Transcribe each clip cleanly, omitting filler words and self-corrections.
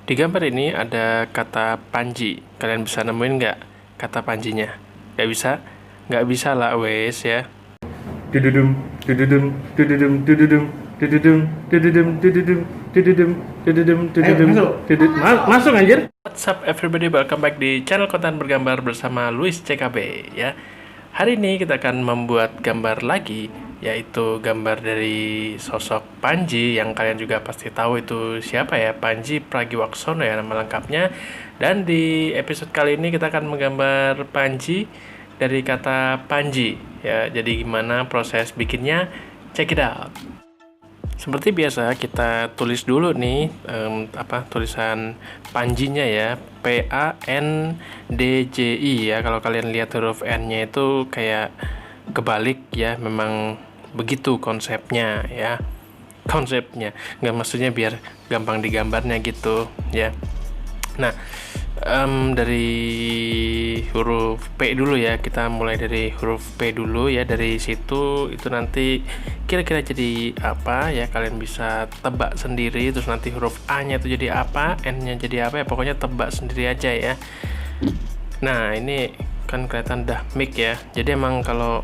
Di gambar ini ada kata Panji. Kalian bisa nemuin nggak kata Panjinya? Nggak bisa? Nggak bisa lah wes ya. Dududum, dududum, dududum, dududum, dududum, dududum, dududum, dududum, dududum, dududum, masuk anjir. What's up everybody, welcome back di channel konten bergambar bersama Luis CKB ya. Hari ini kita akan membuat gambar lagi, yaitu gambar dari sosok Panji yang kalian juga pasti tahu itu siapa ya, Panji Pragiwaksono ya nama lengkapnya. Dan di episode kali ini kita akan menggambar Panji dari kata Panji ya. Jadi gimana proses bikinnya? Check it out. Seperti biasa kita tulis dulu nih tulisan Panjinya ya, Panji ya. Kalau kalian lihat huruf N-nya itu kayak kebalik ya, memang begitu konsepnya ya. Konsepnya nggak, maksudnya biar gampang digambarnya gitu ya. Nah, dari huruf P dulu ya, kita mulai dari huruf P dulu ya. Dari situ itu nanti kira-kira jadi apa ya, kalian bisa tebak sendiri. Terus nanti huruf A nya itu jadi apa, N nya jadi apa ya, pokoknya tebak sendiri aja ya. Nah ini kan kelihatan udah mic ya. Jadi emang kalau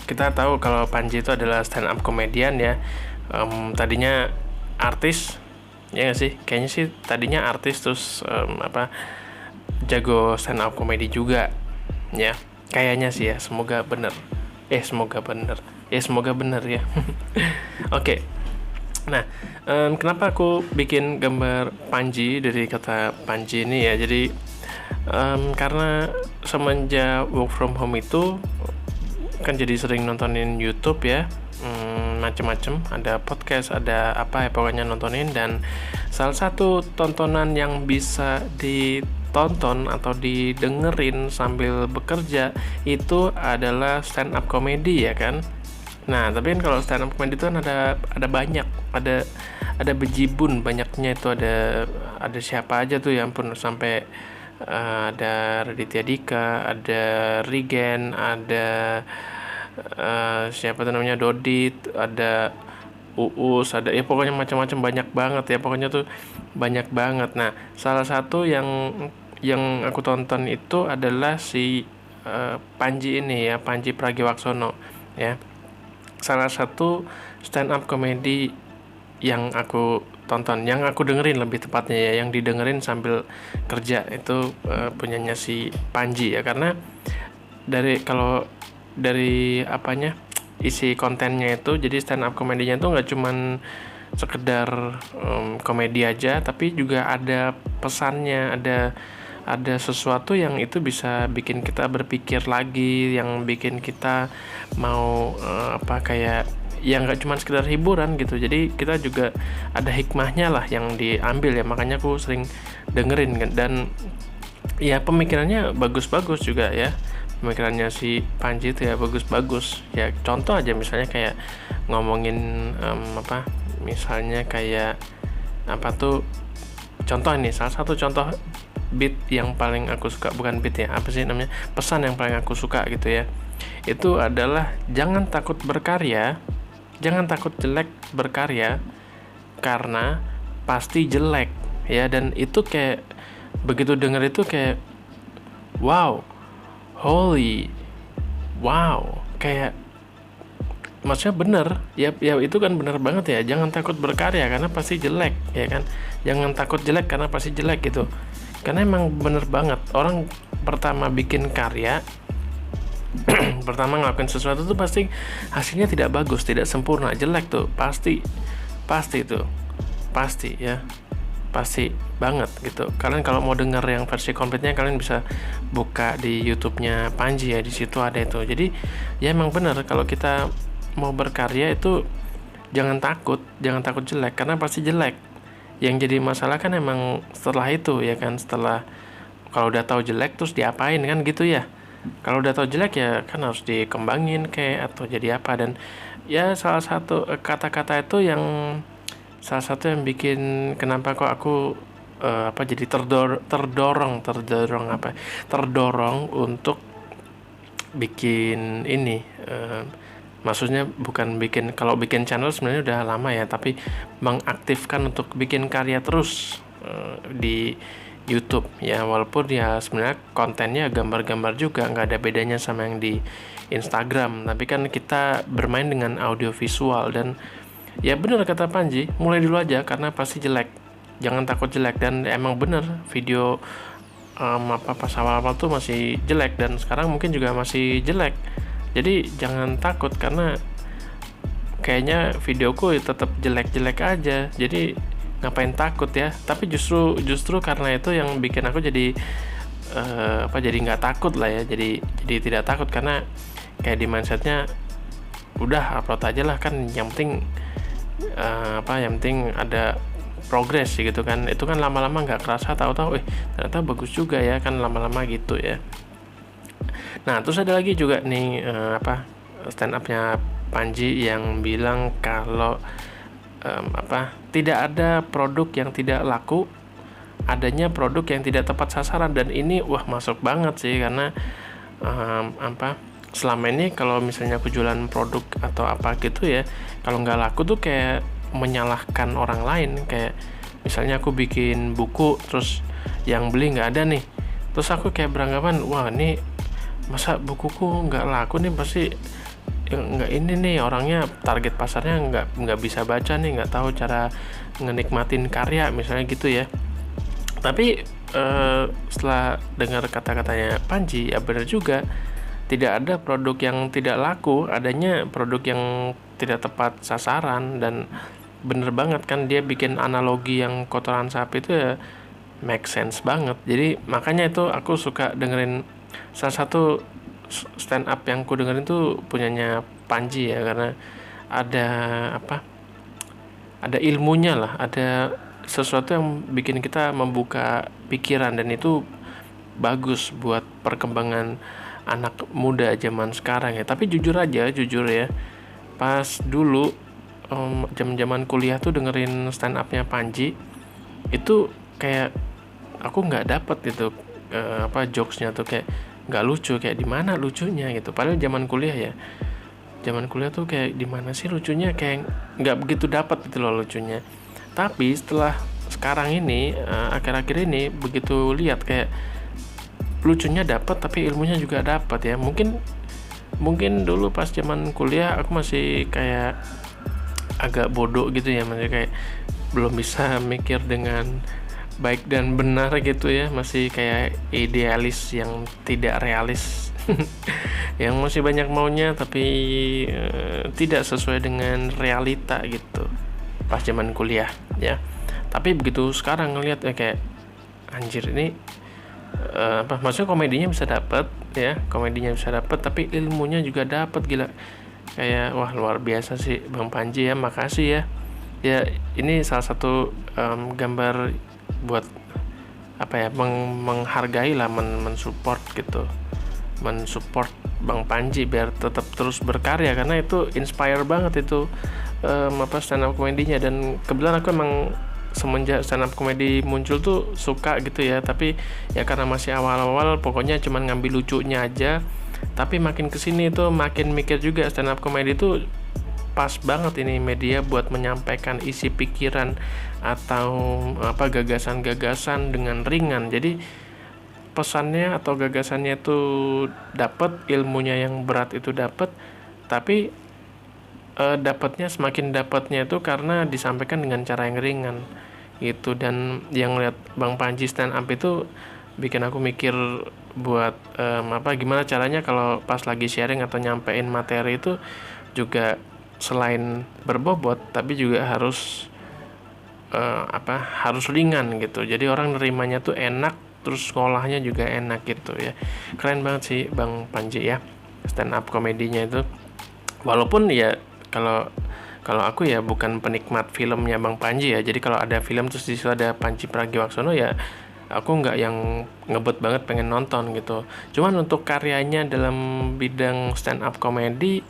kita tahu kalau Panji itu adalah stand up comedian ya. Tadinya artis ya nggak sih, kayaknya sih tadinya artis, terus jago stand up comedy juga ya, kayaknya sih ya. Semoga bener ya, semoga bener ya. Oke. Nah, kenapa aku bikin gambar Panji dari kata Panji ini ya? Jadi karena semenjak work from home itu kan jadi sering nontonin YouTube ya, macem-macem, ada podcast, ada apa ya, pokoknya nontonin. Dan salah satu tontonan yang bisa ditonton atau didengerin sambil bekerja itu adalah stand up comedy ya kan. Nah tapi kan kalau stand up comedy itu kan ada banyak, ada bejibun banyaknya itu, ada siapa aja tuh ya ampun, sampai ada Raditya Dika, ada Rigen, ada siapa tuh namanya, Dodit, ada Uus, ada ya pokoknya macam-macam, banyak banget ya, pokoknya tuh banyak banget. Nah salah satu yang aku tonton itu adalah si Panji ini ya, Panji Pragiwaksono ya, salah satu stand up comedy yang aku tonton, yang aku dengerin lebih tepatnya ya, yang didengerin sambil kerja itu punyanya si Panji ya. Karena kalau dari apanya, isi kontennya itu, jadi stand up komedinya itu nggak cuman sekedar komedi aja, tapi juga ada pesannya, ada sesuatu yang itu bisa bikin kita berpikir lagi, yang bikin kita mau kayak yang nggak cuma sekedar hiburan gitu. Jadi kita juga ada hikmahnya lah yang diambil ya, makanya aku sering dengerin kan. Dan ya pemikirannya bagus-bagus juga ya, pemikirannya si Panji itu ya bagus-bagus ya. Contoh aja misalnya kayak ngomongin misalnya kayak apa tuh, contoh ini salah satu contoh beat yang paling aku suka, bukan beat ya, apa sih namanya, pesan yang paling aku suka gitu ya, itu adalah jangan takut berkarya, jangan takut jelek berkarya, karena pasti jelek ya. Dan itu kayak begitu denger itu kayak wow, holy wow, kayak maksudnya bener ya, itu kan bener banget ya. Jangan takut berkarya karena pasti jelek ya kan, jangan takut jelek karena pasti jelek gitu. Karena emang bener banget, orang pertama bikin karya pertama ngelakuin sesuatu tuh pasti hasilnya tidak bagus, tidak sempurna, jelek tuh pasti tuh, pasti ya, pasti banget gitu. Kalian kalau mau denger yang versi komplitnya, kalian bisa buka di YouTube-nya Panji ya, di situ ada itu. Jadi ya emang bener, kalau kita mau berkarya itu jangan takut jelek karena pasti jelek. Yang jadi masalah kan emang setelah itu ya kan, setelah kalau udah tahu jelek terus diapain kan gitu ya. Kalau udah tahu jelek ya kan harus dikembangin kayak atau jadi apa. Dan ya salah satu kata-kata itu yang salah satu yang bikin kenapa kok aku jadi terdorong untuk bikin ini, Maksudnya bukan bikin, kalau bikin channel sebenarnya udah lama ya, tapi mengaktifkan untuk bikin karya terus di YouTube ya, walaupun ya sebenarnya kontennya gambar-gambar juga, nggak ada bedanya sama yang di Instagram, tapi kan kita bermain dengan audio visual. Dan ya bener kata Panji, mulai dulu aja karena pasti jelek, jangan takut jelek. Dan emang bener video pas awal-awal tuh masih jelek, dan sekarang mungkin juga masih jelek. Jadi jangan takut, karena kayaknya videoku tetap jelek-jelek aja. Jadi ngapain takut ya? Tapi justru karena itu yang bikin aku jadi jadi nggak takut lah ya. Jadi tidak takut, karena kayak di mindsetnya udah upload aja lah kan. Yang penting yang penting ada progres gitu kan. Itu kan lama-lama nggak kerasa, tahu-tahu ternyata bagus juga ya kan, lama-lama gitu ya. Nah, terus ada lagi juga nih stand up-nya Panji yang bilang kalau tidak ada produk yang tidak laku, adanya produk yang tidak tepat sasaran. Dan ini masuk banget sih, karena selama ini kalau misalnya aku jualan produk atau apa gitu ya, kalau nggak laku tuh kayak menyalahkan orang lain. Kayak misalnya aku bikin buku terus yang beli nggak ada nih, terus aku kayak beranggapan, wah ini masa bukuku nggak laku nih, pasti nggak ini nih orangnya, target pasarnya nggak bisa baca nih, nggak tahu cara ngenikmatin karya misalnya gitu ya. Tapi setelah dengar kata-katanya Panji, ya benar juga, tidak ada produk yang tidak laku, adanya produk yang tidak tepat sasaran. Dan bener banget kan, dia bikin analogi yang kotoran sapi itu ya make sense banget. Jadi makanya itu aku suka dengerin. Salah satu stand up yang aku dengerin tuh punyanya Panji ya, karena ada ilmunya lah, ada sesuatu yang bikin kita membuka pikiran, dan itu bagus buat perkembangan anak muda zaman sekarang ya. Tapi jujur ya, pas dulu zaman kuliah tuh dengerin stand upnya Panji, itu kayak aku nggak dapet gitu jokesnya tuh, kayak nggak lucu, kayak di mana lucunya gitu. Padahal zaman kuliah tuh kayak di mana sih lucunya, kayak nggak begitu dapat gitu loh lucunya. Tapi setelah sekarang ini akhir-akhir ini begitu lihat, kayak lucunya dapat tapi ilmunya juga dapat ya. Mungkin dulu pas zaman kuliah aku masih kayak agak bodoh gitu ya, maksudnya kayak belum bisa mikir dengan baik dan benar gitu ya, masih kayak idealis yang tidak realis yang masih banyak maunya tapi tidak sesuai dengan realita gitu pas zaman kuliah ya. Tapi begitu sekarang ngelihat ya, kayak anjir ini maksudnya komedinya bisa dapat ya, tapi ilmunya juga dapat, gila. Kayak wah luar biasa sih Bang Panji ya, makasih ya ini salah satu gambar buat menghargai lah, mensupport gitu, mensupport Bang Panji biar tetap terus berkarya, karena itu inspire banget itu stand up komedinya. Dan kebetulan aku emang semenjak stand up komedi muncul tuh suka gitu ya, tapi ya karena masih awal-awal pokoknya cuman ngambil lucunya aja. Tapi makin kesini tuh makin mikir juga, stand up komedi tuh pas banget ini media buat menyampaikan isi pikiran atau gagasan-gagasan dengan ringan. Jadi pesannya atau gagasannya itu dapat, ilmunya yang berat itu dapat, tapi semakin dapatnya itu karena disampaikan dengan cara yang ringan gitu. Dan yang lihat Bang Panji stand up itu bikin aku mikir buat gimana caranya kalau pas lagi sharing atau nyampein materi itu juga selain berbobot tapi juga harus harus ringan gitu. Jadi orang nerimanya tuh enak, terus sekolahnya juga enak gitu ya. Keren banget sih Bang Panji ya stand up komedinya itu. Walaupun ya kalau aku ya bukan penikmat filmnya Bang Panji ya. Jadi kalau ada film terus di situ ada Panji Pragiwaksono ya aku nggak yang ngebet banget pengen nonton gitu. Cuman untuk karyanya dalam bidang stand up komedi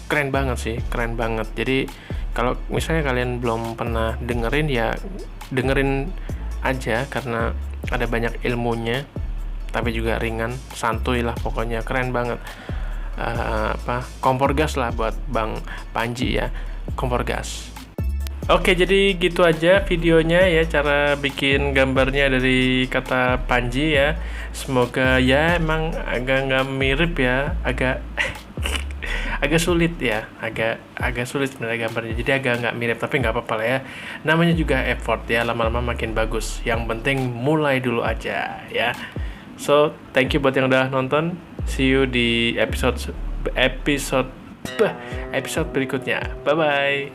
keren banget. Jadi kalau misalnya kalian belum pernah dengerin ya dengerin aja, karena ada banyak ilmunya tapi juga ringan, santuy lah pokoknya, keren banget. kompor gas lah buat Bang Panji ya, kompor gas. Oke, jadi gitu aja videonya ya, cara bikin gambarnya dari kata Panji ya. Semoga ya emang agak nggak mirip ya, agak agak sulit ya, agak sulit sebenarnya gambarnya. Jadi agak nggak mirip, tapi nggak apa-apa lah ya. Namanya juga effort ya, lama-lama makin bagus. Yang penting mulai dulu aja ya. So, thank you buat yang udah nonton. See you di episode berikutnya. Bye bye.